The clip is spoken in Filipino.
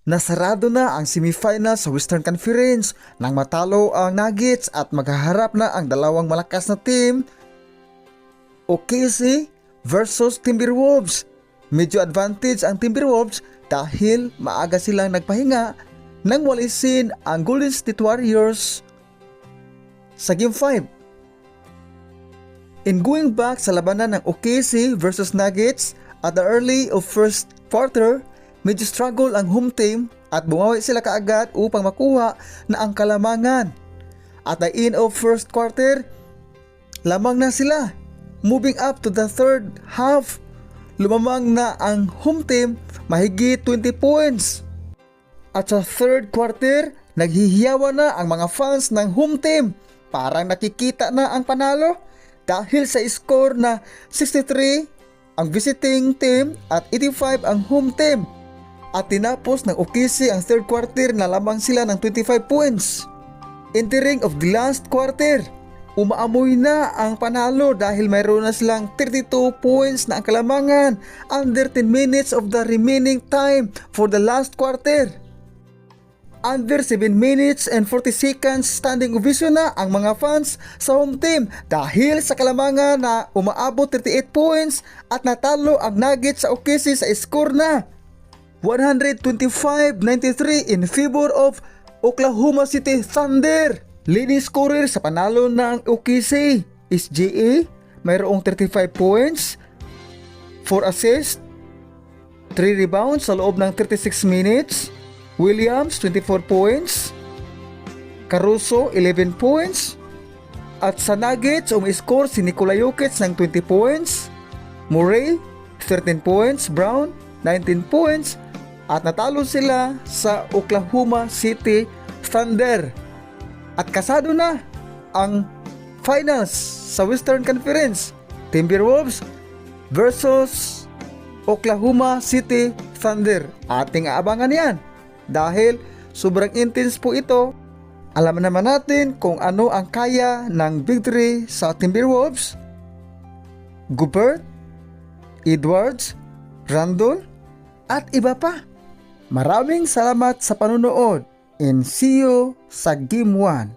Nasarado na ang semifinals sa Western Conference nang matalo ang Nuggets at maghaharap na ang dalawang malakas na team, OKC versus Timberwolves. Medyo advantage ang Timberwolves dahil maaga silang nagpahinga nang walisin ang Golden State Warriors sa Game 5. In going back sa labanan ng OKC versus Nuggets at the early of first quarter, medyo struggle ang home team at bumawi sila kaagad upang makuha na ang kalamangan. At the end of first quarter, lamang na sila. Moving up to the third half, lumamang na ang home team mahigit 20 points. At sa third quarter, naghihiyawan na ang mga fans ng home team. Parang nakikita na ang panalo dahil sa score na 63 ang visiting team at 85 ang home team. At tinapos ng OKC ang third quarter na lamang sila ng 25 points. Entering of the last quarter, umaamoy na ang panalo dahil mayroon na silang 32 points na ang kalamangan under 10 minutes of the remaining time for the last quarter. Under 7 minutes and 40 seconds standing ovation na ang mga fans sa home team dahil sa kalamangan na umaabot 38 points at natalo ang Nuggets sa OKC sa score na 125-93 in favor of Oklahoma City Thunder. Leading scorer sa panalo ng OKC is GA, mayroong 35 points, 4 assists, 3 rebounds sa loob ng 36 minutes. Williams 24 points, Caruso 11 points, at sa Nuggets umi-score si Nikola Jokic ng 20 points, Murray 13 points, Brown 19 points, at natalo sila sa Oklahoma City Thunder. At kasado na ang finals sa Western Conference, Timberwolves versus Oklahoma City Thunder. Ating aabangan yan dahil sobrang intense po ito. Alam naman natin kung ano ang kaya ng victory sa Timberwolves, Gobert, Edwards, Randle, at iba pa. Maraming salamat sa panunood and see you sa Game 1.